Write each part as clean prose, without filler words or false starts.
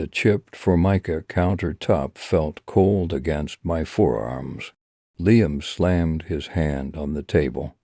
The chipped formica countertop felt cold against my forearms. Liam slammed his hand on the table,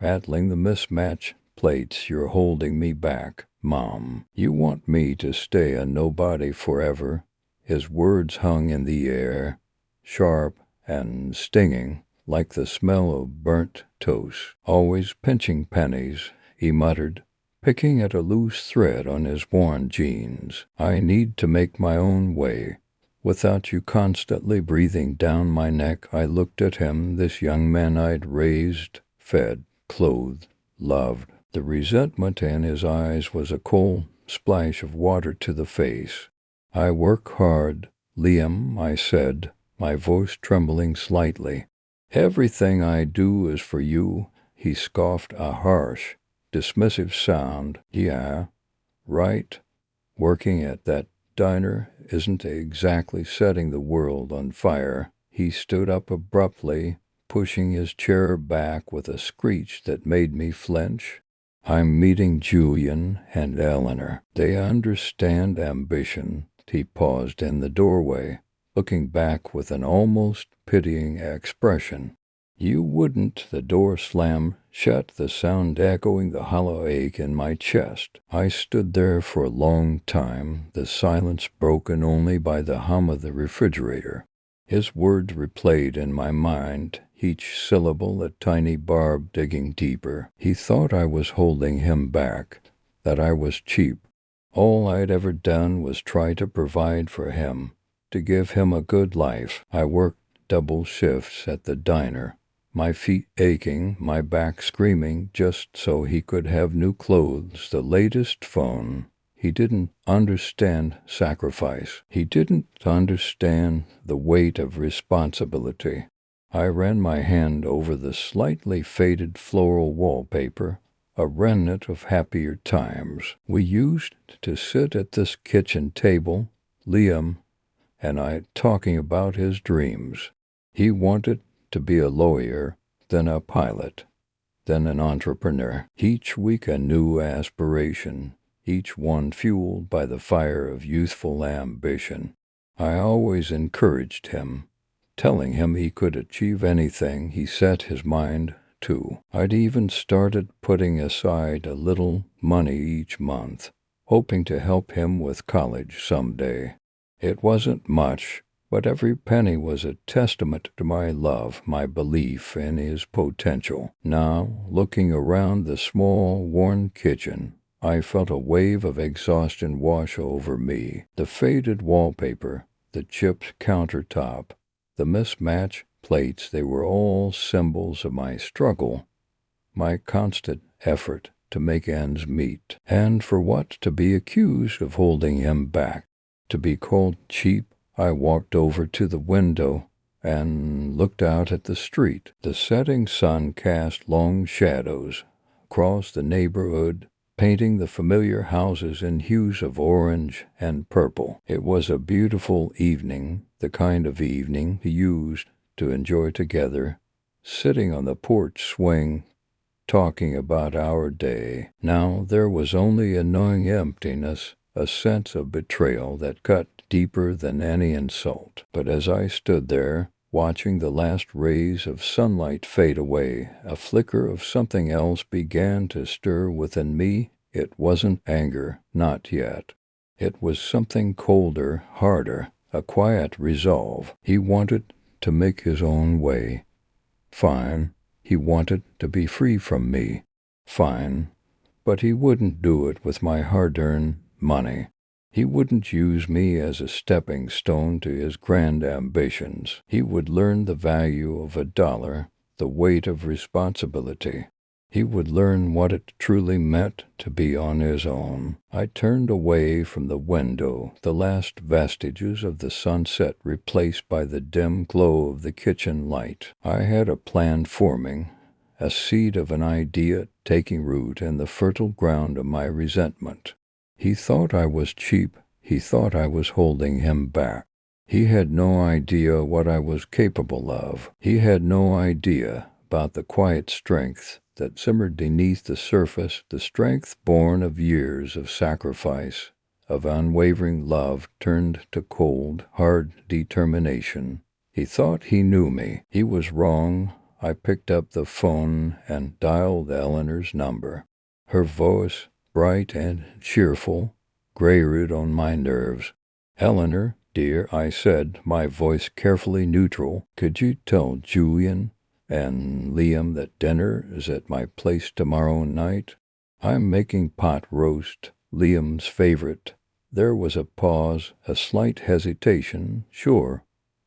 rattling the mismatched plates. "You're holding me back, Mom. You want me to stay a nobody forever?" His words hung in the air, sharp and stinging, like the smell of burnt toast. "Always pinching pennies," he muttered, picking at a loose thread on his worn jeans. "I need to make my own way, without you constantly breathing down my neck." I looked at him, this young man I'd raised, fed, clothed, loved. The resentment in his eyes was a cold splash of water to the face. "I work hard, Liam," I said, my voice trembling slightly. "Everything I do is for you." He scoffed, a harsh, dismissive sound. "Yeah, right. Working at that diner isn't exactly setting the world on fire." He stood up abruptly, pushing his chair back with a screech that made me flinch. "I'm meeting Julian and Eleanor. They understand ambition." He paused in the doorway, looking back with an almost pitying expression. "You wouldn't." The door slammed shut, the sound echoing the hollow ache in my chest. I stood there for a long time, the silence broken only by the hum of the refrigerator. His words replayed in my mind, each syllable a tiny barb digging deeper. He thought I was holding him back, that I was cheap. All I'd ever done was try to provide for him, to give him a good life. I worked double shifts at the diner, my feet aching, my back screaming, just so he could have new clothes, the latest phone. He didn't understand sacrifice. He didn't understand the weight of responsibility. I ran my hand over the slightly faded floral wallpaper, a remnant of happier times. We used to sit at this kitchen table, Liam and I, talking about his dreams. He wanted to be a lawyer, then a pilot, then an entrepreneur. Each week a new aspiration, each one fueled by the fire of youthful ambition. I always encouraged him, telling him he could achieve anything he set his mind to. I'd even started putting aside a little money each month, hoping to help him with college someday. It wasn't much, but every penny was a testament to my love, my belief in his potential. Now, looking around the small, worn kitchen, I felt a wave of exhaustion wash over me. The faded wallpaper, the chipped countertop, the mismatched plates, they were all symbols of my struggle, my constant effort to make ends meet. And for what? To be accused of holding him back, to be called cheap. I walked over to the window and looked out at the street. The setting sun cast long shadows across the neighborhood, painting the familiar houses in hues of orange and purple. It was a beautiful evening, the kind of evening we used to enjoy together, sitting on the porch swing, talking about our day. Now there was only a gnawing emptiness, a sense of betrayal that cut deeper than any insult. But as I stood there, watching the last rays of sunlight fade away, a flicker of something else began to stir within me. It wasn't anger, not yet. It was something colder, harder, a quiet resolve. He wanted to make his own way. Fine. He wanted to be free from me. Fine. But he wouldn't do it with my hard-earned money. He wouldn't use me as a stepping stone to his grand ambitions. He would learn the value of $1, the weight of responsibility. He would learn what it truly meant to be on his own. I turned away from the window, the last vestiges of the sunset replaced by the dim glow of the kitchen light. I had a plan forming, a seed of an idea taking root in the fertile ground of my resentment. He thought I was cheap. He thought I was holding him back. He had no idea what I was capable of. He had no idea about the quiet strength that simmered beneath the surface, the strength born of years of sacrifice, of unwavering love turned to cold, hard determination. He thought he knew me. He was wrong. I picked up the phone and dialed Eleanor's number. Her voice, bright and cheerful, grated on my nerves. "Eleanor, dear," I said, my voice carefully neutral, "could you tell Julian and Liam that dinner is at my place tomorrow night? I'm making pot roast, Liam's favorite." There was a pause, a slight hesitation. "Sure,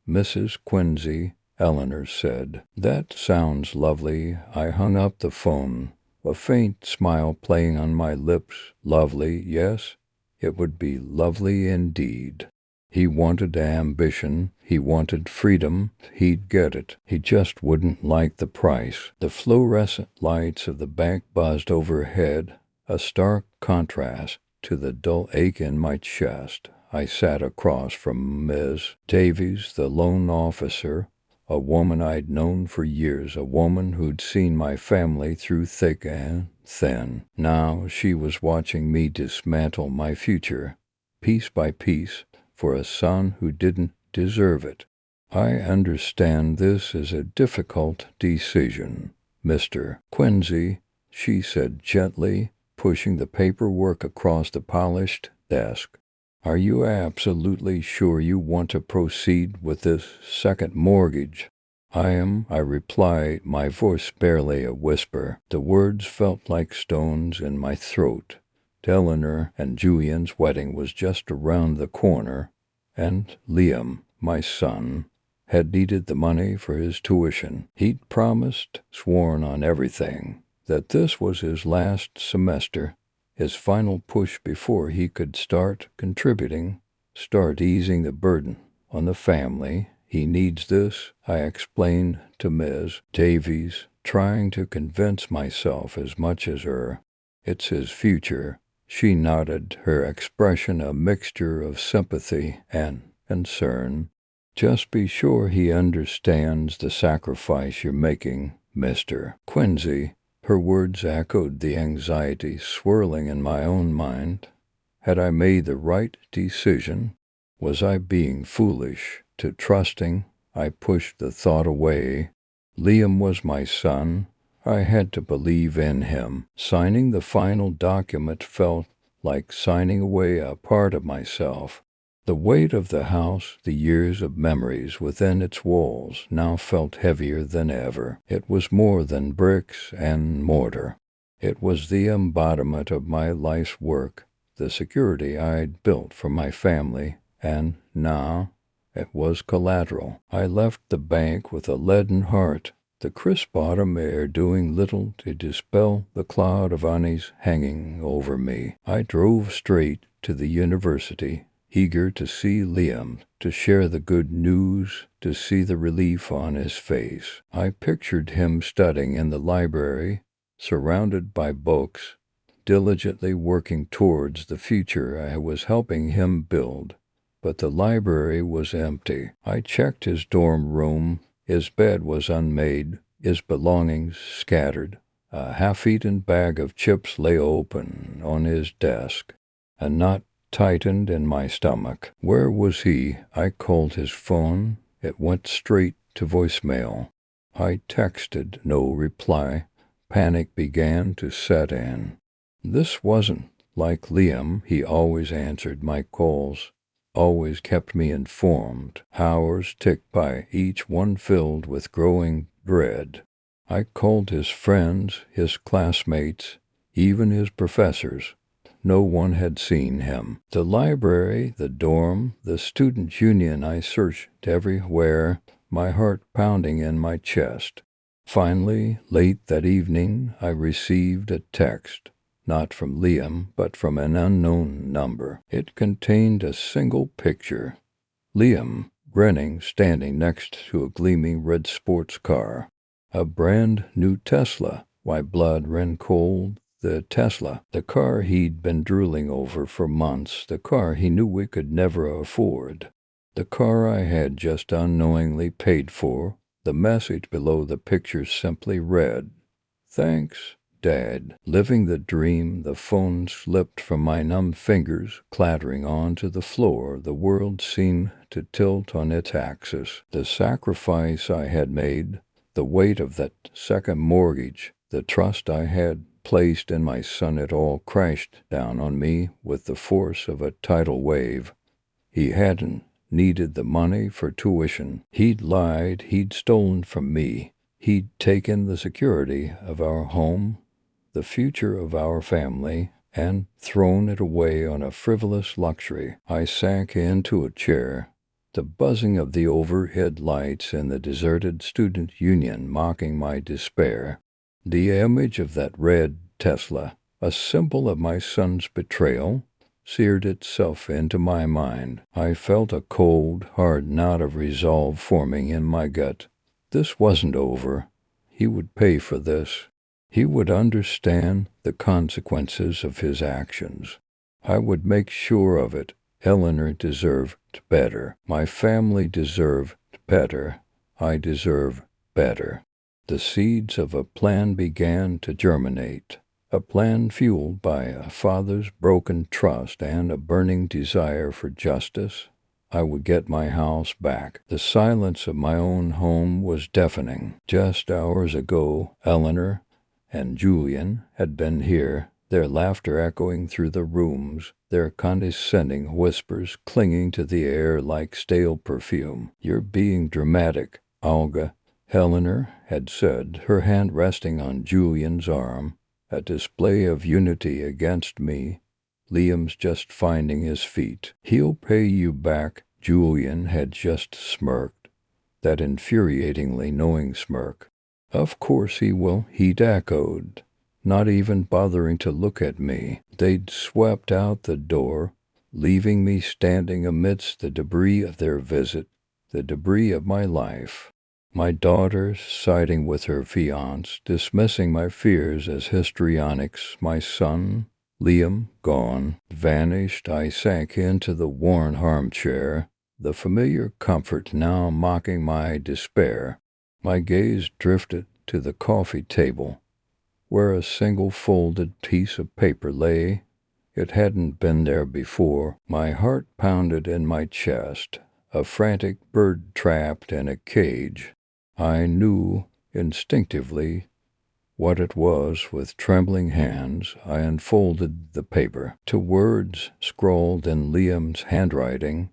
Mrs. Quincy," Eleanor said. "That sounds lovely." I hung up the phone, a faint smile playing on my lips. Lovely, yes, it would be lovely indeed. He wanted ambition. He wanted freedom. He'd get it. He just wouldn't like the price. The fluorescent lights of the bank buzzed overhead, a stark contrast to the dull ache in my chest. I sat across from Ms. Davies, the lone officer, a woman I'd known for years, a woman who'd seen my family through thick and thin. Now she was watching me dismantle my future, piece by piece, for a son who didn't deserve it. "I understand this is a difficult decision, Mr. Quincy," she said gently, pushing the paperwork across the polished desk. "Are you absolutely sure you want to proceed with this second mortgage?" "I am," I replied, my voice barely a whisper. The words felt like stones in my throat. Eleanor and Julian's wedding was just around the corner, and Liam, my son, had needed the money for his tuition. He'd promised, sworn on everything, that this was his last semester, his final push before he could start contributing, start easing the burden on the family. "He needs this," I explained to Ms. Davies, trying to convince myself as much as her. "It's his future." She nodded, her expression a mixture of sympathy and concern. "Just be sure he understands the sacrifice you're making, Mr. Quincy." Her words echoed the anxiety swirling in my own mind. Had I made the right decision? Was I being foolish to trusting? I pushed the thought away. Liam was my son. I had to believe in him. Signing the final document felt like signing away a part of myself. The weight of the house, the years of memories within its walls, now felt heavier than ever. It was more than bricks and mortar. It was the embodiment of my life's work, the security I'd built for my family, and now it was collateral. I left the bank with a leaden heart, the crisp autumn air doing little to dispel the cloud of unease hanging over me. I drove straight to the university, eager to see Liam, to share the good news, to see the relief on his face. I pictured him studying in the library, surrounded by books, diligently working towards the future I was helping him build. But the library was empty. I checked his dorm room. His bed was unmade, his belongings scattered. A half-eaten bag of chips lay open on his desk. A knot tightened in my stomach. Where was he? I called his phone. It went straight to voicemail. I texted, no reply. Panic began to set in. This wasn't like Liam. He always answered my calls, always kept me informed. Hours ticked by, each one filled with growing dread. I called his friends, his classmates, even his professors. No one had seen him. The library, the dorm, the student union, I searched everywhere, my heart pounding in my chest. Finally, late that evening, I received a text, not from Liam, but from an unknown number. It contained a single picture. Liam, grinning, standing next to a gleaming red sports car. A brand new Tesla. Why, blood ran cold. The Tesla, the car he'd been drooling over for months, the car he knew we could never afford, the car I had just unknowingly paid for. The message below the picture simply read, "Thanks, Dad. Living the dream, the phone slipped from my numb fingers, clattering onto the floor. The world seemed to tilt on its axis. The sacrifice I had made, the weight of that second mortgage, the trust I had placed in my son, it all crashed down on me with the force of a tidal wave. He hadn't needed the money for tuition. He'd lied, he'd stolen from me. He'd taken the security of our home, the future of our family, and thrown it away on a frivolous luxury. I sank into a chair, the buzzing of the overhead lights in the deserted student union mocking my despair. The image of that red Tesla, a symbol of my son's betrayal, seared itself into my mind. I felt a cold, hard knot of resolve forming in my gut. This wasn't over. He would pay for this. He would understand the consequences of his actions. I would make sure of it. Eleanor deserved better. My family deserved better. I deserve better. The seeds of a plan began to germinate. A plan fueled by a father's broken trust and a burning desire for justice. I would get my house back. The silence of my own home was deafening. Just hours ago, Eleanor and Julian had been here, their laughter echoing through the rooms, their condescending whispers clinging to the air like stale perfume. "You're being dramatic, Olga," Eleanor had said, her hand resting on Julian's arm. A display of unity against me. Liam's just finding his feet. "He'll pay you back," Julian had just smirked, that infuriatingly knowing smirk. "Of course he will," he'd echoed, not even bothering to look at me. They'd swept out the door, leaving me standing amidst the debris of their visit, the debris of my life. My daughter siding with her fiancé, dismissing my fears as histrionics. My son, Liam, gone, vanished. I sank into the worn armchair, the familiar comfort now mocking my despair. My gaze drifted to the coffee table, where a single folded piece of paper lay. It hadn't been there before. My heart pounded in my chest, a frantic bird trapped in a cage. I knew instinctively what it was. With trembling hands, I unfolded the paper. To words scrawled in Liam's handwriting,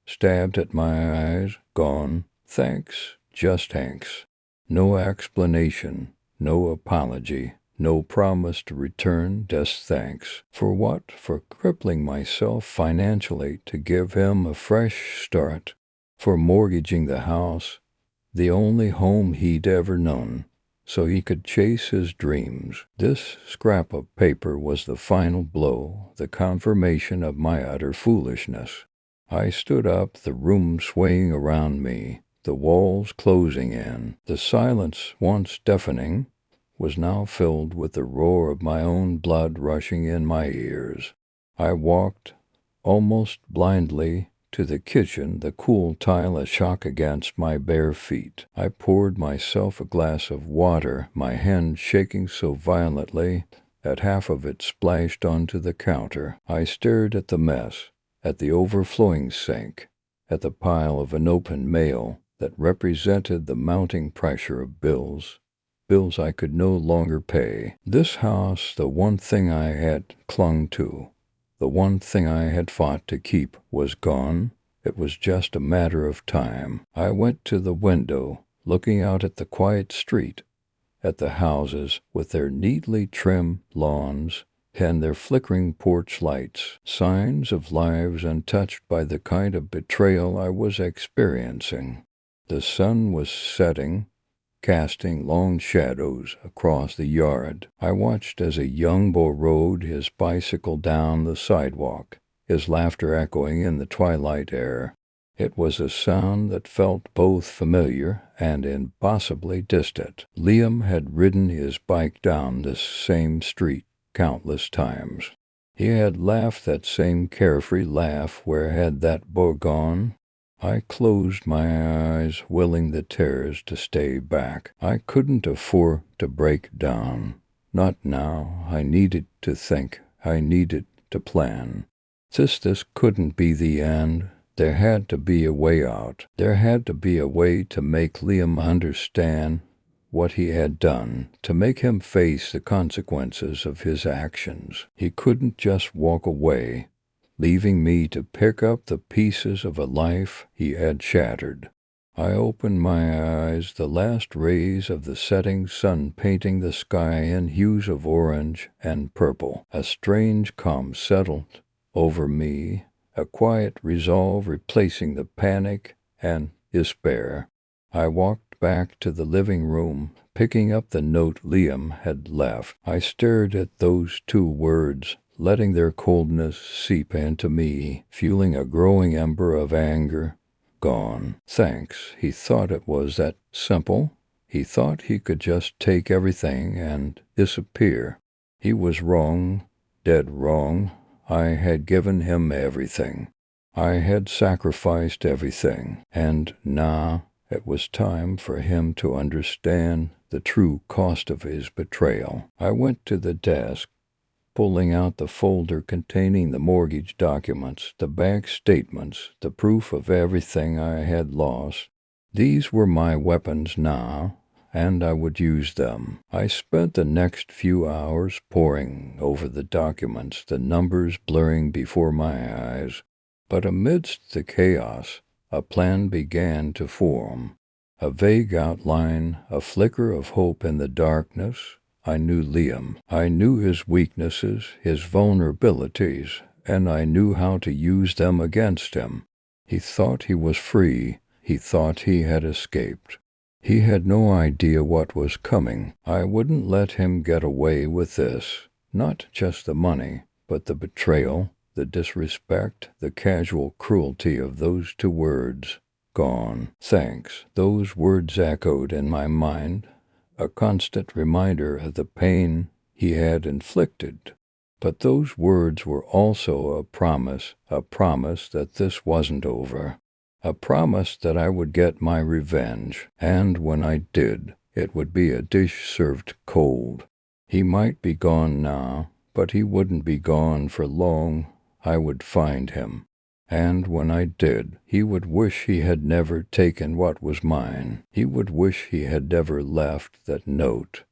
stabbed at my eyes, "Gone. Thanks, just thanks." No explanation, no apology, no promise to return, just thanks. For what? For crippling myself financially to give him a fresh start, for mortgaging the house, the only home he'd ever known, so he could chase his dreams. This scrap of paper was the final blow, the confirmation of my utter foolishness. I stood up, the room swaying around me, the walls closing in. The silence, once deafening, was now filled with the roar of my own blood rushing in my ears. I walked, almost blindly, to the kitchen, the cool tile a shock against my bare feet. I poured myself a glass of water, my hand shaking so violently that half of it splashed onto the counter. I stared at the mess, at the overflowing sink, at the pile of unopened mail that represented the mounting pressure of bills I could no longer pay. This house, the one thing I had clung to, the one thing I had fought to keep, was gone. It was just a matter of time. I went to the window, looking out at the quiet street, at the houses with their neatly trimmed lawns and their flickering porch lights, signs of lives untouched by the kind of betrayal I was experiencing. The sun was setting, casting long shadows across the yard. I watched as a young boy rode his bicycle down the sidewalk, his laughter echoing in the twilight air. It was a sound that felt both familiar and impossibly distant. Liam had ridden his bike down this same street countless times. He had laughed that same carefree laugh. Where had that boy gone? I closed my eyes, willing the tears to stay back. I couldn't afford to break down. Not now. I needed to think. I needed to plan. This couldn't be the end. There had to be a way out. There had to be a way to make Liam understand what he had done, to make him face the consequences of his actions. He couldn't just walk away, leaving me to pick up the pieces of a life he had shattered. I opened my eyes, the last rays of the setting sun painting the sky in hues of orange and purple. A strange calm settled over me, a quiet resolve replacing the panic and despair. I walked back to the living room, picking up the note Liam had left. I stared at those 2 words, letting their coldness seep into me, fueling a growing ember of anger. Gone. Thanks. He thought it was that simple. He thought he could just take everything and disappear. He was wrong, dead wrong. I had given him everything. I had sacrificed everything. And now it was time for him to understand the true cost of his betrayal. I went to the desk, pulling out the folder containing the mortgage documents, the bank statements, the proof of everything I had lost. These were my weapons now, and I would use them. I spent the next few hours poring over the documents, the numbers blurring before my eyes. But amidst the chaos, a plan began to form. A vague outline, a flicker of hope in the darkness. I knew Liam. I knew his weaknesses, his vulnerabilities, and I knew how to use them against him. He thought he was free. He thought he had escaped. He had no idea what was coming. I wouldn't let him get away with this. Not just the money, but the betrayal, the disrespect, the casual cruelty of those 2 words. Gone. Thanks. Those words echoed in my mind, a constant reminder of the pain he had inflicted. But those words were also a promise that this wasn't over, a promise that I would get my revenge, and when I did, it would be a dish served cold. He might be gone now, but he wouldn't be gone for long. I would find him. And when I did, he would wish he had never taken what was mine. He would wish he had never left that note.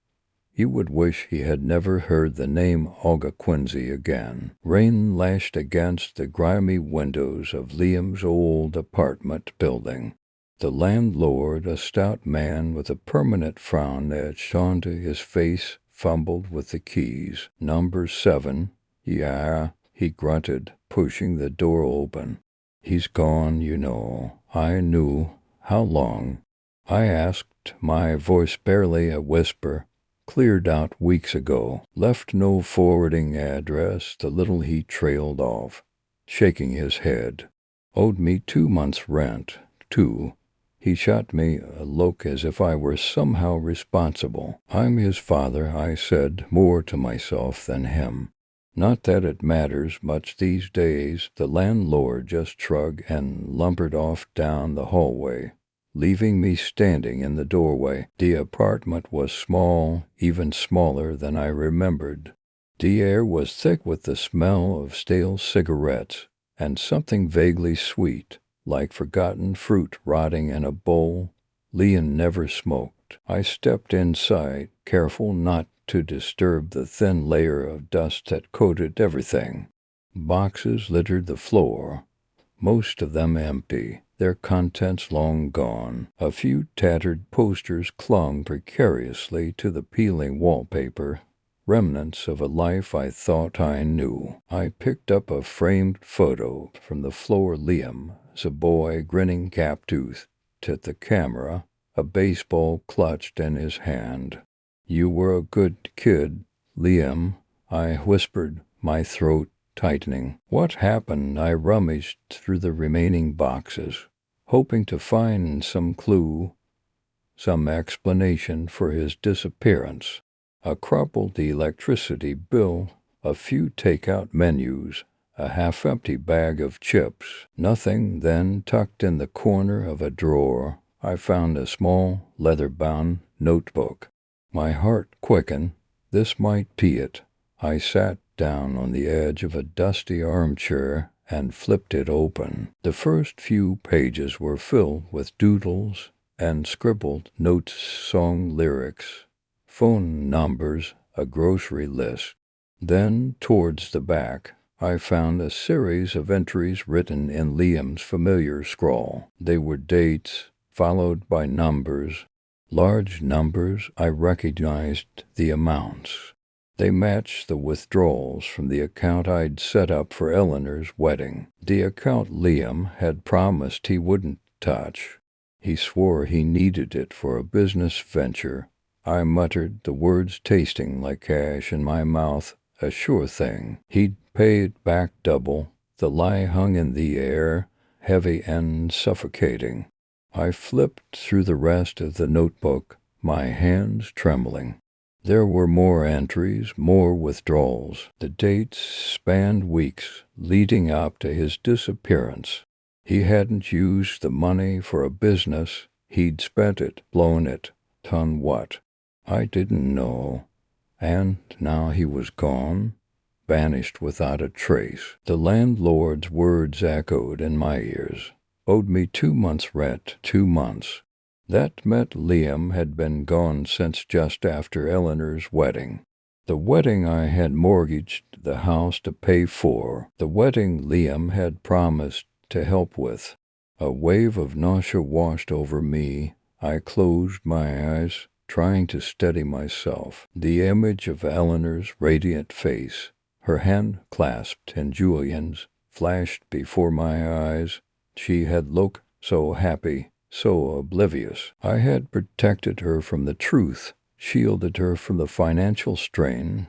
He would wish he had never heard the name Olga Quincy again. Rain lashed against the grimy windows of Liam's old apartment building. The landlord, a stout man with a permanent frown etched onto his face, fumbled with the keys. "Number 7. Yeah," he grunted, pushing the door open. "He's gone, you know." I knew. How long? I asked, my voice barely a whisper. Cleared out weeks ago. Left no forwarding address. The little he trailed off, shaking his head. Owed me 2 months' rent. 2. He shot me a look as if I were somehow responsible. "I'm his father," I said, more to myself than him. "Not that it matters much these days." The landlord just shrugged and lumbered off down the hallway, leaving me standing in the doorway. The apartment was small, even smaller than I remembered. The air was thick with the smell of stale cigarettes and something vaguely sweet, like forgotten fruit rotting in a bowl. Liam never smoked. I stepped inside, careful not to disturb the thin layer of dust that coated everything. Boxes littered the floor, most of them empty, their contents long gone. A few tattered posters clung precariously to the peeling wallpaper, remnants of a life I thought I knew. I picked up a framed photo from the floor. Liam, as a boy, grinning cap-toothed, at the camera, a baseball clutched in his hand. "You were a good kid, Liam," I whispered, my throat tightening. What happened? I rummaged through the remaining boxes, hoping to find some clue, some explanation for his disappearance. A crumpled electricity bill, a few takeout menus, a half-empty bag of chips. Nothing. Then, tucked in the corner of a drawer, I found a small, leather-bound notebook. My heart quickened. This might be it. I sat down on the edge of a dusty armchair and flipped it open. The first few pages were filled with doodles and scribbled notes, song lyrics, phone numbers, a grocery list. Then, towards the back, I found a series of entries written in Liam's familiar scrawl. They were dates, followed by numbers. Large numbers. I recognized the amounts. They matched the withdrawals from the account I'd set up for Eleanor's wedding. The account Liam had promised he wouldn't touch. He swore he needed it for a business venture. I muttered, the words tasting like cash in my mouth. A sure thing. He'd pay it back double. The lie hung in the air, heavy and suffocating. I flipped through the rest of the notebook, my hands trembling. There were more entries, more withdrawals. The dates spanned weeks leading up to his disappearance. He hadn't used the money for a business. He'd spent it, blown it. On what? I didn't know. And now he was gone, vanished without a trace. The landlord's words echoed in my ears. Owed me 2 months' rent, 2 months. That meant Liam had been gone since just after Eleanor's wedding. The wedding I had mortgaged the house to pay for. The wedding Liam had promised to help with. A wave of nausea washed over me. I closed my eyes, trying to steady myself. The image of Eleanor's radiant face, her hand clasped in Julian's, flashed before my eyes. She had looked so happy, so oblivious. I had protected her from the truth, shielded her from the financial strain,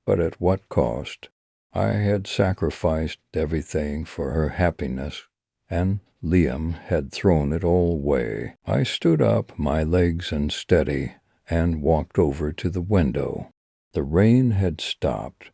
but at what cost? I had sacrificed everything for her happiness, and Liam had thrown it all away. I stood up, my legs unsteady, and walked over to the window. The rain had stopped,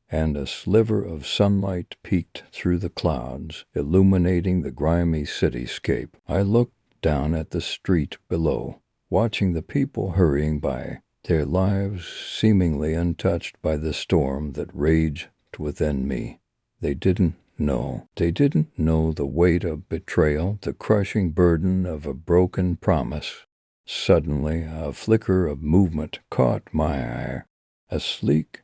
and a sliver of sunlight peeked through the clouds, illuminating the grimy cityscape. I looked down at the street below, watching the people hurrying by, their lives seemingly untouched by the storm that raged within me. They didn't know. They didn't know the weight of betrayal, the crushing burden of a broken promise. Suddenly, a flicker of movement caught my eye. A sleek,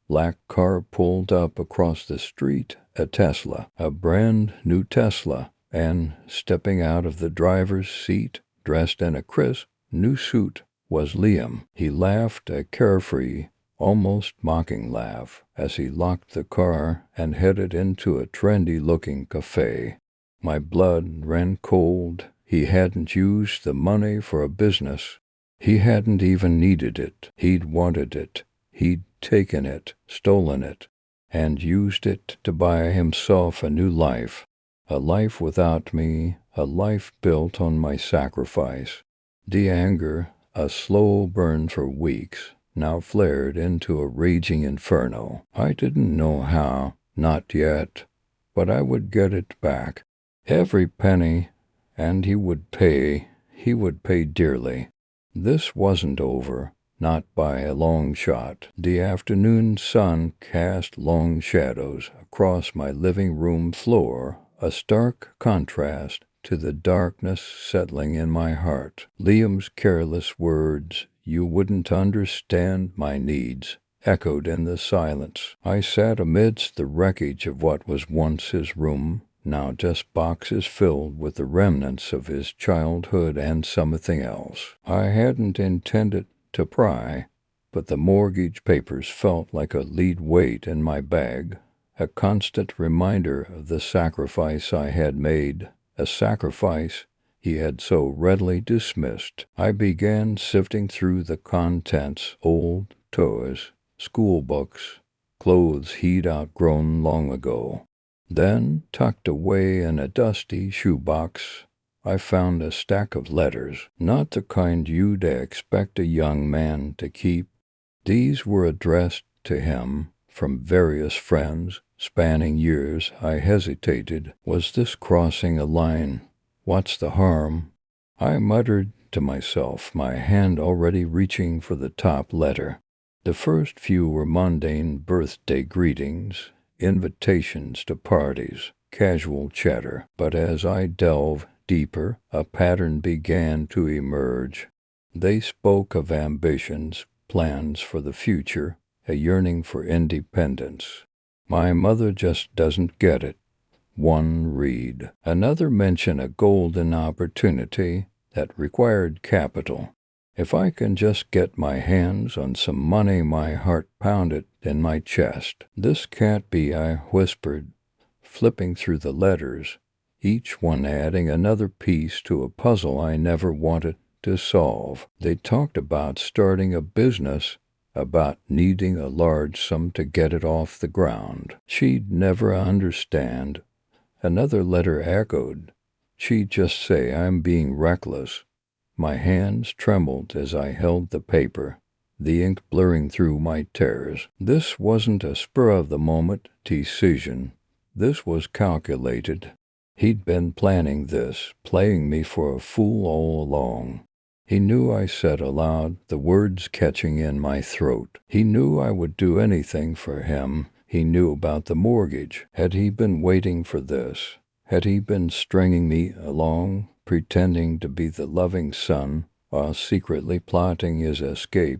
black car pulled up across the street, a Tesla, a brand new Tesla, and stepping out of the driver's seat, dressed in a crisp new suit, was Liam. He laughed, a carefree, almost mocking laugh, as he locked the car and headed into a trendy-looking cafe. My blood ran cold. He hadn't used the money for a business. He hadn't even needed it. He'd wanted it. He'd taken it, stolen it, and used it to buy himself a new life. A life without me, a life built on my sacrifice. The anger, a slow burn for weeks, now flared into a raging inferno. I didn't know how, not yet, but I would get it back. Every penny, and he would pay dearly. This wasn't over, not by a long shot. The afternoon sun cast long shadows across my living room floor, a stark contrast to the darkness settling in my heart. Liam's careless words, "You wouldn't understand my needs," echoed in the silence. I sat amidst the wreckage of what was once his room, now just boxes filled with the remnants of his childhood and something else. I hadn't intended to pry, but the mortgage papers felt like a lead weight in my bag, a constant reminder of the sacrifice I had made, a sacrifice he had so readily dismissed. I began sifting through the contents, old toys, school books, clothes he'd outgrown long ago. Then, tucked away in a dusty shoebox, I found a stack of letters, not the kind you'd expect a young man to keep. These were addressed to him from various friends, spanning years. I hesitated. Was this crossing a line? What's the harm? I muttered to myself, my hand already reaching for the top letter. The first few were mundane birthday greetings, invitations to parties, casual chatter, but as I delved deeper, a pattern began to emerge. They spoke of ambitions, plans for the future, a yearning for independence. My mother just doesn't get it. One read. Another mentioned a golden opportunity that required capital. If I can just get my hands on some money, my heart pounded in my chest. This can't be, I whispered, flipping through the letters, each one adding another piece to a puzzle I never wanted to solve. They talked about starting a business, about needing a large sum to get it off the ground. She'd never understand. Another letter echoed. She'd just say I'm being reckless. My hands trembled as I held the paper, the ink blurring through my tears. This wasn't a spur-of-the-moment decision. This was calculated. He'd been planning this, playing me for a fool all along. He knew, I said aloud, the words catching in my throat. He knew I would do anything for him. He knew about the mortgage. Had he been waiting for this? Had he been stringing me along, pretending to be the loving son, while secretly plotting his escape?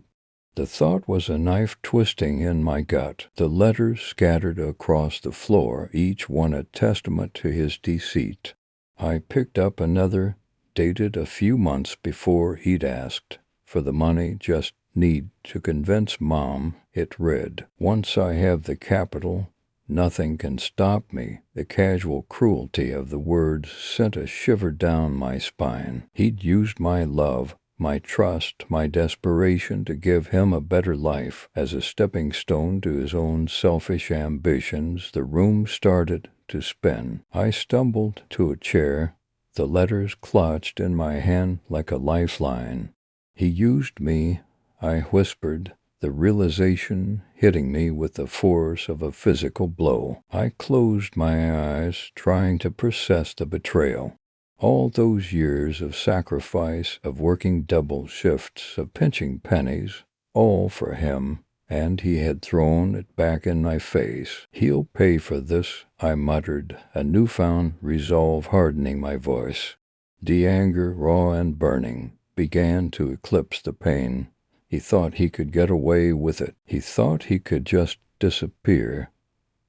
The thought was a knife twisting in my gut. The letters scattered across the floor, each one a testament to his deceit. I picked up another, dated a few months before he'd asked for the money, just need to convince Mom, it read. Once I have the capital, nothing can stop me. The casual cruelty of the words sent a shiver down my spine. He'd used my love, my trust, my desperation to give him a better life as a stepping stone to his own selfish ambitions. The room started to spin. I stumbled to a chair, the letters clutched in my hand like a lifeline. He used me, I whispered, the realization hitting me with the force of a physical blow. I closed my eyes, trying to process the betrayal. All those years of sacrifice, of working double shifts, of pinching pennies, all for him, and he had thrown it back in my face. He'll pay for this, I muttered, a newfound resolve hardening my voice. The anger, raw and burning, began to eclipse the pain. He thought he could get away with it. He thought he could just disappear,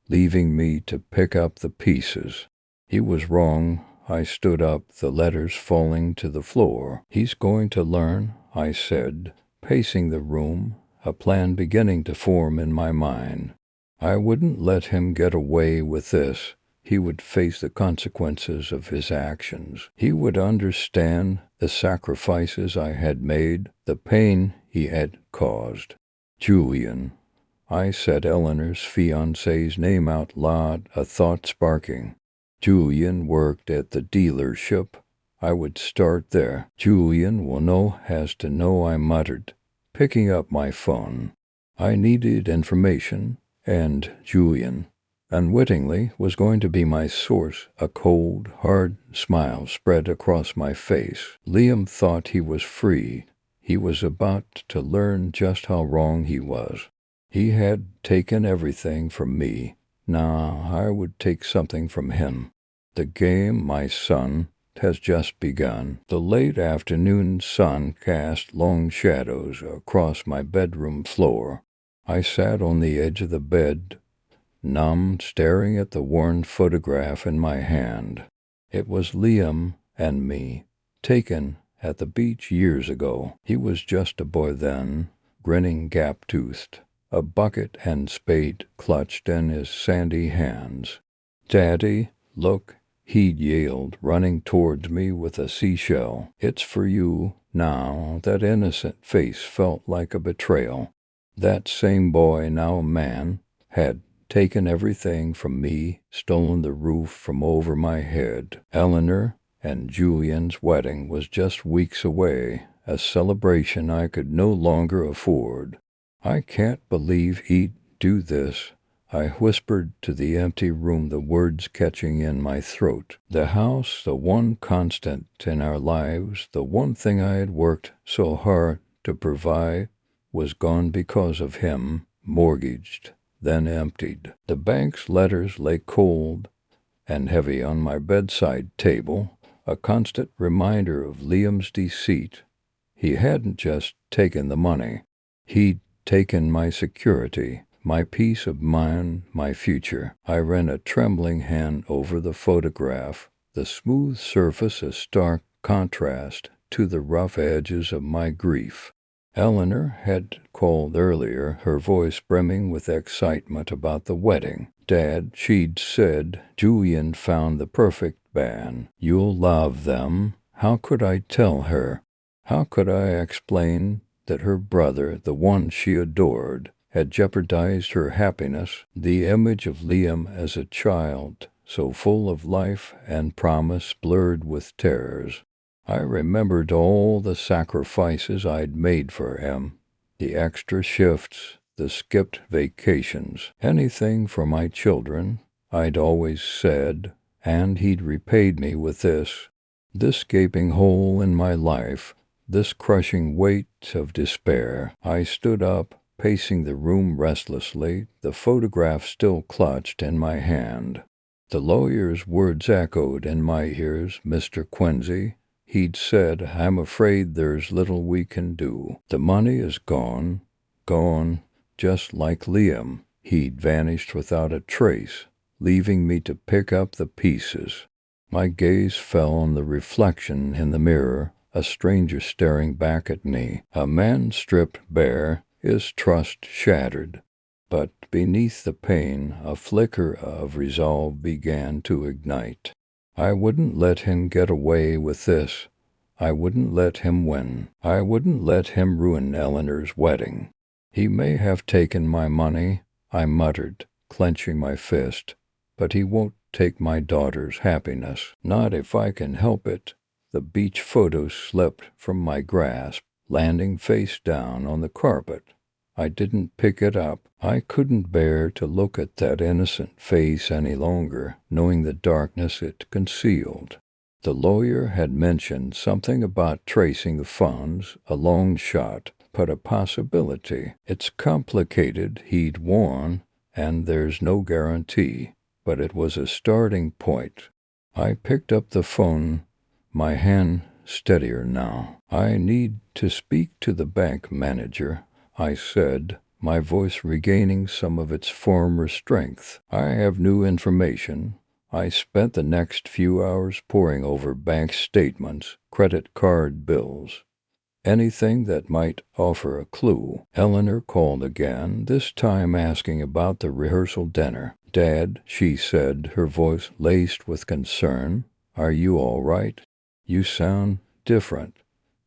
leaving me to pick up the pieces. He was wrong. I stood up, the letters falling to the floor. He's going to learn, I said, pacing the room, a plan beginning to form in my mind. I wouldn't let him get away with this. He would face the consequences of his actions. He would understand the sacrifices I had made, the pain he had caused. Julian. I said Eleanor's fiancé's name out loud, a thought sparking. Julian worked at the dealership. I would start there. Julian will know, has to know, I muttered, picking up my phone. I needed information, and Julian, unwittingly, was going to be my source. A cold, hard smile spread across my face. Liam thought he was free. He was about to learn just how wrong he was. He had taken everything from me. Now I would take something from him. The game, my son, has just begun. The late afternoon sun cast long shadows across my bedroom floor. I sat on the edge of the bed, numb, staring at the worn photograph in my hand. It was Liam and me, taken at the beach years ago. He was just a boy then, grinning gap-toothed, a bucket and spade clutched in his sandy hands. "Daddy, look," he'd yelled, running towards me with a seashell. "It's for you." Now that innocent face felt like a betrayal. That same boy, now a man, had taken everything from me, stolen the roof from over my head. Eleanor and Julian's wedding was just weeks away, a celebration I could no longer afford. "I can't believe he'd do this," I whispered to the empty room, the words catching in my throat. The house, the one constant in our lives, the one thing I had worked so hard to provide, was gone because of him, mortgaged, then emptied. The bank's letters lay cold and heavy on my bedside table, a constant reminder of Liam's deceit. He hadn't just taken the money. He'd taken my security, my peace of mind, my future. I ran a trembling hand over the photograph, the smooth surface a stark contrast to the rough edges of my grief. Eleanor had called earlier, her voice brimming with excitement about the wedding. Dad, she'd said, Julian found the perfect band. You'll love them. How could I tell her? How could I explain that her brother, the one she adored, had jeopardized her happiness? The image of Liam as a child, so full of life and promise, blurred with terrors. I remembered all the sacrifices I'd made for him, the extra shifts, the skipped vacations, anything for my children, I'd always said, and he'd repaid me with this gaping hole in my life, this crushing weight of despair. I stood up, pacing the room restlessly, the photograph still clutched in my hand. The lawyer's words echoed in my ears, Mr. Quincy. He'd said, I'm afraid there's little we can do. The money is gone, just like Liam. He'd vanished without a trace, leaving me to pick up the pieces. My gaze fell on the reflection in the mirror, a stranger staring back at me. A man stripped bare, his trust shattered. But beneath the pain, a flicker of resolve began to ignite. I wouldn't let him get away with this. I wouldn't let him win. I wouldn't let him ruin Eleanor's wedding. He may have taken my money, I muttered, clenching my fist, but he won't take my daughter's happiness. Not if I can help it. The beach photo slipped from my grasp, landing face down on the carpet. I didn't pick it up. I couldn't bear to look at that innocent face any longer, knowing the darkness it concealed. The lawyer had mentioned something about tracing the funds, a long shot, but a possibility. It's complicated, he'd warned, and there's no guarantee, but it was a starting point. I picked up the phone, my hand steadier now. I need to speak to the bank manager, I said, my voice regaining some of its former strength. I have new information. I spent the next few hours poring over bank statements, credit card bills, anything that might offer a clue. Eleanor called again, this time asking about the rehearsal dinner. Dad, she said, her voice laced with concern, are you all right? You sound different.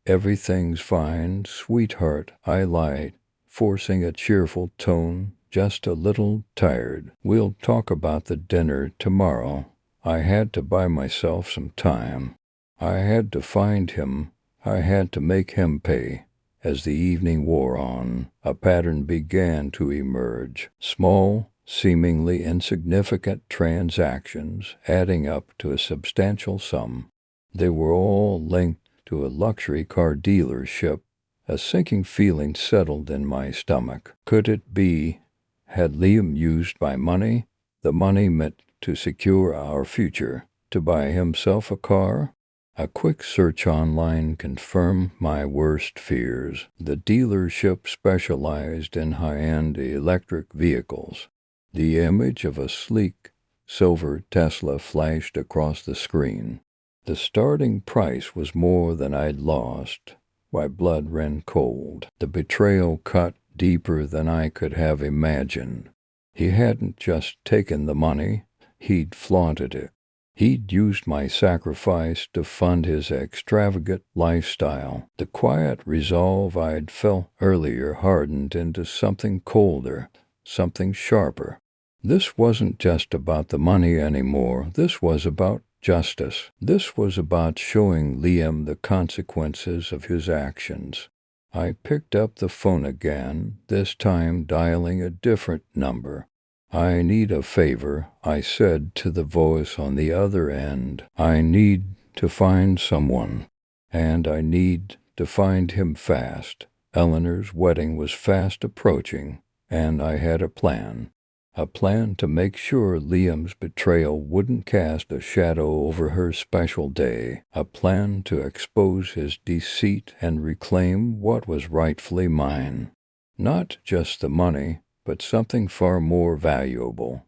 Everything's fine, sweetheart, I lied, forcing a cheerful tone, just a little tired. We'll talk about the dinner tomorrow. I had to buy myself some time. I had to find him. I had to make him pay. As the evening wore on, a pattern began to emerge. Small, seemingly insignificant transactions adding up to a substantial sum. They were all linked to a luxury car dealership. A sinking feeling settled in my stomach. Could it be? Had Liam used my money? The money meant to secure our future, to buy himself a car? A quick search online confirmed my worst fears. The dealership specialized in high-end electric vehicles. The image of a sleek, silver Tesla flashed across the screen. The starting price was more than I'd lost. My blood ran cold. The betrayal cut deeper than I could have imagined. He hadn't just taken the money, he'd flaunted it. He'd used my sacrifice to fund his extravagant lifestyle. The quiet resolve I'd felt earlier hardened into something colder, something sharper. This wasn't just about the money anymore. This was about justice. This was about showing Liam the consequences of his actions. I picked up the phone again, this time dialing a different number. I need a favor, I said to the voice on the other end. I need to find someone, and I need to find him fast. Eleanor's wedding was fast approaching, and I had a plan. A plan to make sure Liam's betrayal wouldn't cast a shadow over her special day. A plan to expose his deceit and reclaim what was rightfully mine. Not just the money, but something far more valuable.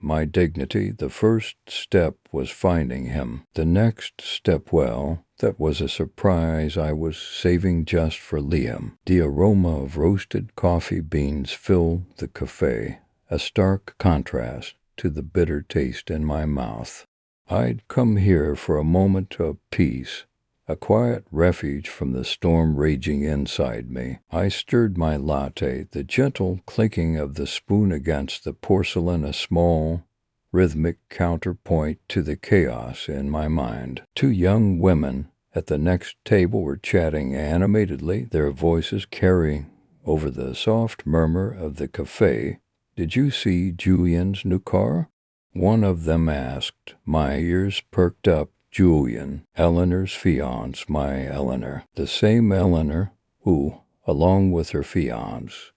My dignity. The first step was finding him. The next step, well, that was a surprise I was saving just for Liam. The aroma of roasted coffee beans filled the cafe, a stark contrast to the bitter taste in my mouth. I'd come here for a moment of peace, a quiet refuge from the storm raging inside me. I stirred my latte, the gentle clinking of the spoon against the porcelain a small, rhythmic counterpoint to the chaos in my mind. Two young women at the next table were chatting animatedly, their voices carrying over the soft murmur of the cafe. "Did you see Julian's new car?" one of them asked. My ears perked up. Julian, Eleanor's fiancé, my Eleanor, the same Eleanor who, along with her fiancé,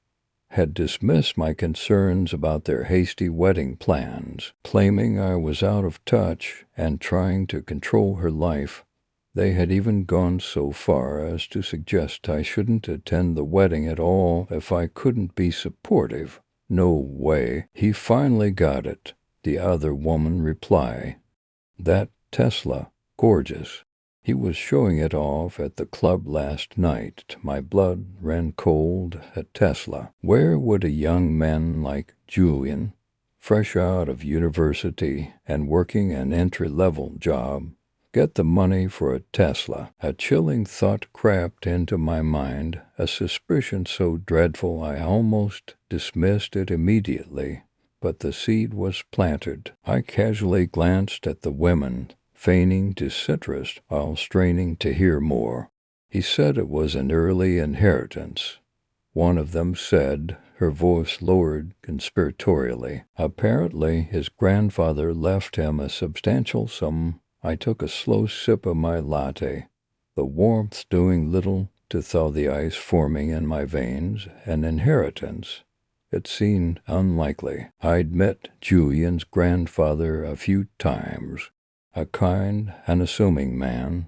had dismissed my concerns about their hasty wedding plans, claiming I was out of touch and trying to control her life. They had even gone so far as to suggest I shouldn't attend the wedding at all if I couldn't be supportive. No way. He finally got it, the other woman replied. That Tesla, gorgeous. He was showing it off at the club last night. My blood ran cold at Tesla. Where would a young man like Julian, fresh out of university and working an entry-level job, get the money for a Tesla? A chilling thought crept into my mind, a suspicion so dreadful I almost dismissed it immediately. But the seed was planted. I casually glanced at the women, feigning disinterest while straining to hear more. He said it was an early inheritance. One of them said, her voice lowered conspiratorially. Apparently, his grandfather left him a substantial sum. I took a slow sip of my latte, the warmth doing little to thaw the ice forming in my veins. An inheritance. It seemed unlikely. I'd met Julian's grandfather a few times, a kind, unassuming man,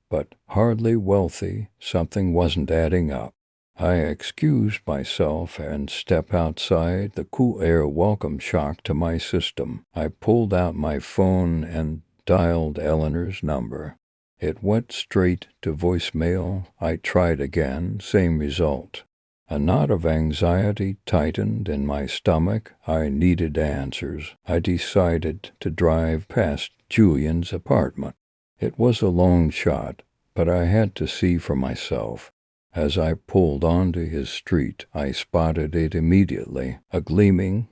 but hardly wealthy. Something wasn't adding up. I excused myself and stepped outside. The cool air welcomed shock to my system. I pulled out my phone and dialed Eleanor's number. It went straight to voicemail. I tried again, same result. A knot of anxiety tightened in my stomach. I needed answers. I decided to drive past Julian's apartment. It was a long shot, but I had to see for myself. As I pulled onto his street, I spotted it immediately. A gleaming,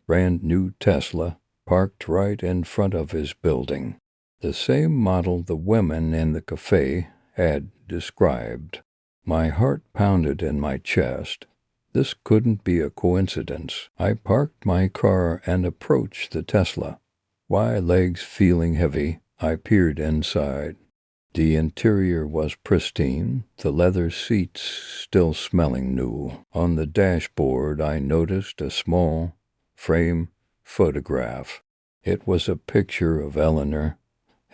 brand-new Tesla parked right in front of his building. The same model the women in the cafe had described. My heart pounded in my chest. This couldn't be a coincidence. I parked my car and approached the Tesla. My legs feeling heavy, I peered inside. The interior was pristine, the leather seats still smelling new. On the dashboard, I noticed a small frame photograph. It was a picture of Eleanor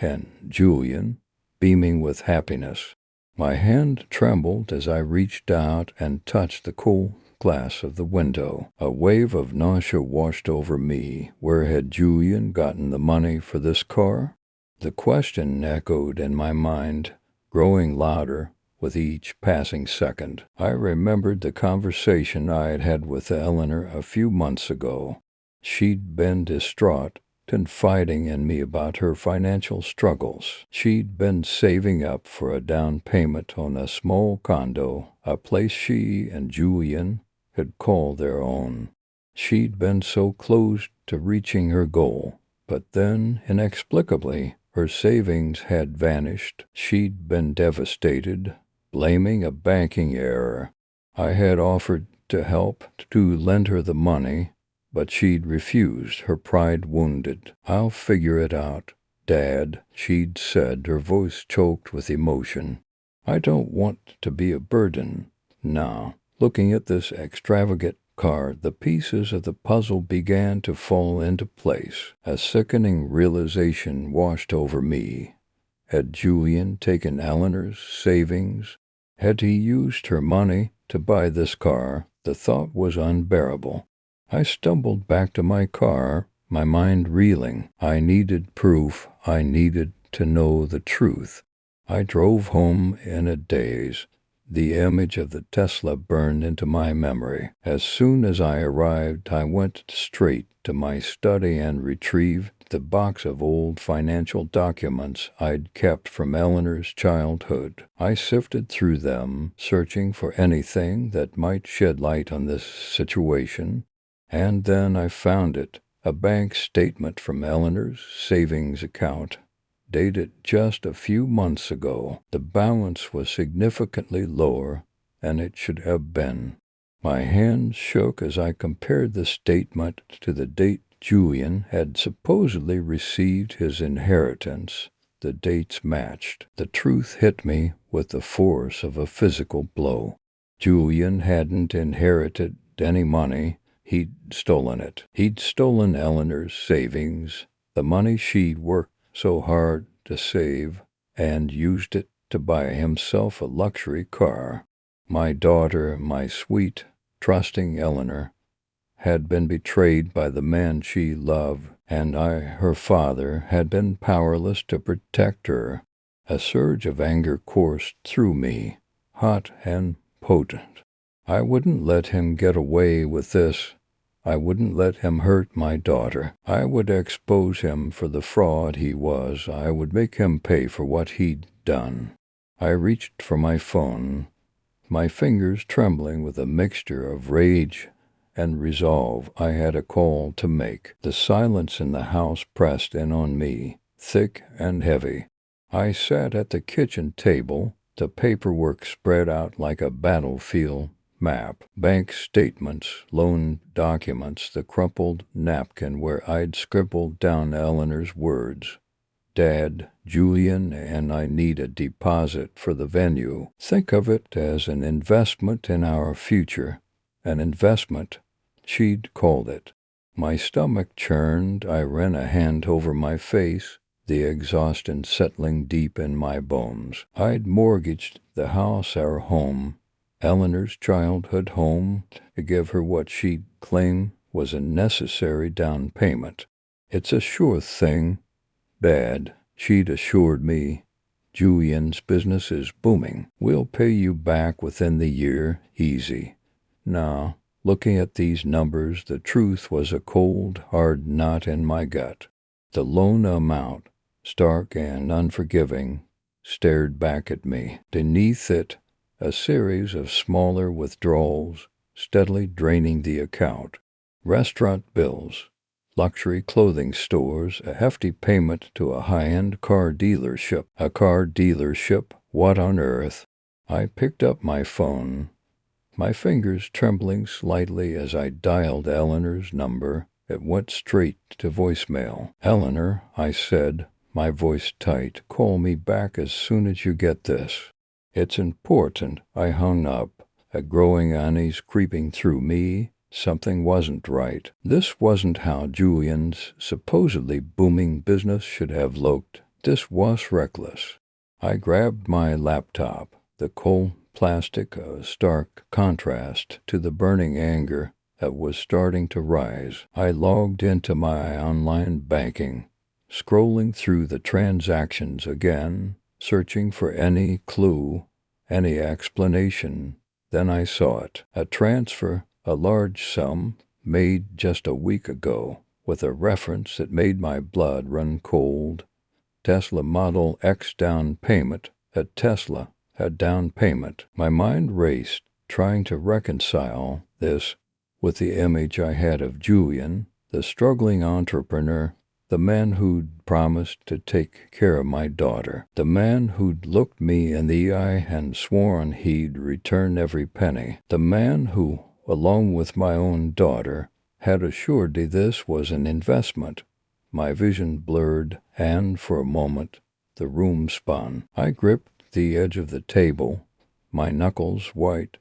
and Julian, beaming with happiness. My hand trembled as I reached out and touched the cool glass of the window. A wave of nausea washed over me. Where had Julian gotten the money for this car? The question echoed in my mind, growing louder with each passing second. I remembered the conversation I had had with Eleanor a few months ago. She'd been distraught, confiding in me about her financial struggles. She'd been saving up for a down payment on a small condo, a place she and Julian had called their own. She'd been so close to reaching her goal, but then, inexplicably, her savings had vanished. She'd been devastated, blaming a banking error. I had offered to help, to lend her the money, but she'd refused, her pride wounded. "I'll figure it out, Dad," she'd said, her voice choked with emotion. "I don't want to be a burden. Now, looking at this extravagant car, the pieces of the puzzle began to fall into place. A sickening realization washed over me. Had Julian taken Eleanor's savings? Had he used her money to buy this car? The thought was unbearable. I stumbled back to my car, my mind reeling. I needed proof. I needed to know the truth. I drove home in a daze. The image of the Tesla burned into my memory. As soon as I arrived, I went straight to my study and retrieved the box of old financial documents I'd kept from Eleanor's childhood. I sifted through them, searching for anything that might shed light on this situation, and then I found it, a bank statement from Eleanor's savings account, dated just a few months ago. The balance was significantly lower than it should have been. My hands shook as I compared the statement to the date Julian had supposedly received his inheritance. The dates matched. The truth hit me with the force of a physical blow. Julian hadn't inherited any money. He'd stolen it. He'd stolen Eleanor's savings, the money she'd worked so hard to save, and used it to buy himself a luxury car. My daughter, my sweet, trusting Eleanor, had been betrayed by the man she loved, and I, her father, had been powerless to protect her. A surge of anger coursed through me, hot and potent. I wouldn't let him get away with this. I wouldn't let him hurt my daughter. I would expose him for the fraud he was. I would make him pay for what he'd done. I reached for my phone, my fingers trembling with a mixture of rage and resolve. I had a call to make. The silence in the house pressed in on me, thick and heavy. I sat at the kitchen table, the paperwork spread out like a battlefield map, bank statements, loan documents, the crumpled napkin where I'd scribbled down Eleanor's words. Dad, Julian, and I need a deposit for the venue. Think of it as an investment in our future. An investment, she'd called it. My stomach churned. I ran a hand over my face, the exhaustion settling deep in my bones. I'd mortgaged the house, our home, Eleanor's childhood home, to give her what she'd claimed was a necessary down payment. It's a sure thing. Dad, she'd assured me, Julian's business is booming. We'll pay you back within the year, easy. Now, looking at these numbers, the truth was a cold, hard knot in my gut. The loan amount, stark and unforgiving, stared back at me. Beneath it, a series of smaller withdrawals, steadily draining the account. Restaurant bills, luxury clothing stores, a hefty payment to a high-end car dealership. A car dealership? What on earth? I picked up my phone, my fingers trembling slightly as I dialed Eleanor's number. It went straight to voicemail. "Eleanor," I said, my voice tight, "call me back as soon as you get this." "It's important." I hung up, a growing unease creeping through me. Something wasn't right. This wasn't how Julian's supposedly booming business should have looked. This was reckless. I grabbed my laptop, the cold plastic, a stark contrast to the burning anger that was starting to rise. I logged into my online banking, scrolling through the transactions again, searching for any clue, any explanation. Then I saw it. A transfer, a large sum, made just a week ago, with a reference that made my blood run cold. Tesla Model X down payment. A Tesla, a down payment. My mind raced, trying to reconcile this with the image I had of Julian, the struggling entrepreneur, the man who'd promised to take care of my daughter, the man who'd looked me in the eye and sworn he'd return every penny, the man who, along with my own daughter, had assured me this was an investment. My vision blurred, and for a moment the room spun. I gripped the edge of the table, my knuckles white,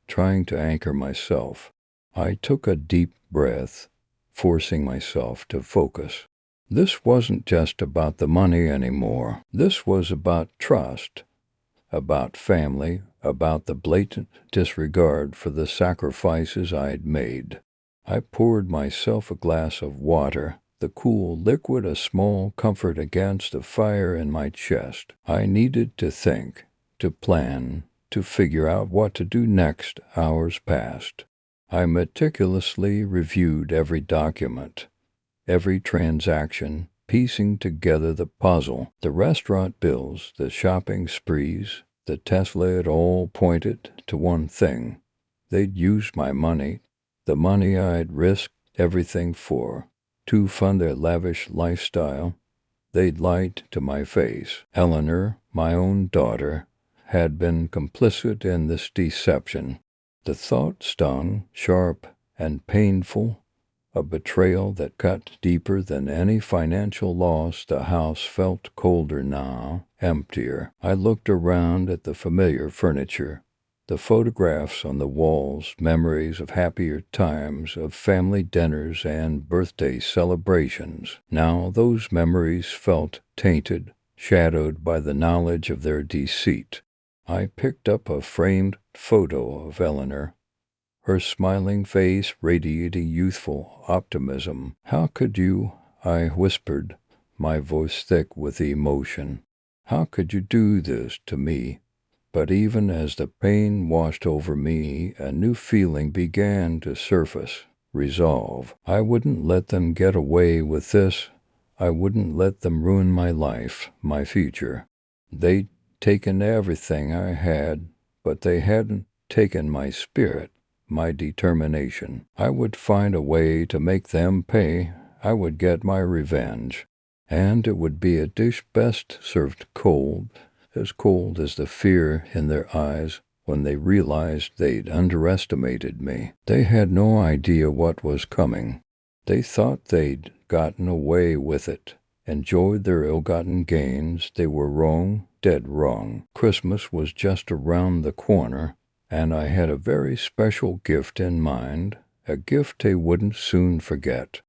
trying to anchor myself. I took a deep breath, forcing myself to focus. This wasn't just about the money anymore. This was about trust, about family, about the blatant disregard for the sacrifices I'd made. I poured myself a glass of water, the cool liquid a small comfort against the fire in my chest. I needed to think, to plan, to figure out what to do next. Hours passed. I meticulously reviewed every document, every transaction, piecing together the puzzle. The restaurant bills, the shopping sprees, the Tesla, it all pointed to one thing. They'd used my money, the money I'd risked everything for, to fund their lavish lifestyle. They'd lied to my face. Eleanor, my own daughter, had been complicit in this deception. The thought stung, sharp and painful, a betrayal that cut deeper than any financial loss. The house felt colder now, emptier. I looked around at the familiar furniture, the photographs on the walls, memories of happier times, of family dinners and birthday celebrations. Now those memories felt tainted, shadowed by the knowledge of their deceit. I picked up a framed photo of Eleanor, her smiling face radiating youthful optimism. "How could you?" I whispered, my voice thick with emotion. "How could you do this to me?" But even as the pain washed over me, a new feeling began to surface. Resolve. I wouldn't let them get away with this. I wouldn't let them ruin my life, my future. They'd taken everything I had, but they hadn't taken my spirit, my determination. I would find a way to make them pay. I would get my revenge. And it would be a dish best served cold as the fear in their eyes when they realized they'd underestimated me. They had no idea what was coming. They thought they'd gotten away with it, enjoyed their ill-gotten gains. They were wrong, dead wrong. Christmas was just around the corner, and I had a very special gift in mind, a gift they wouldn't soon forget.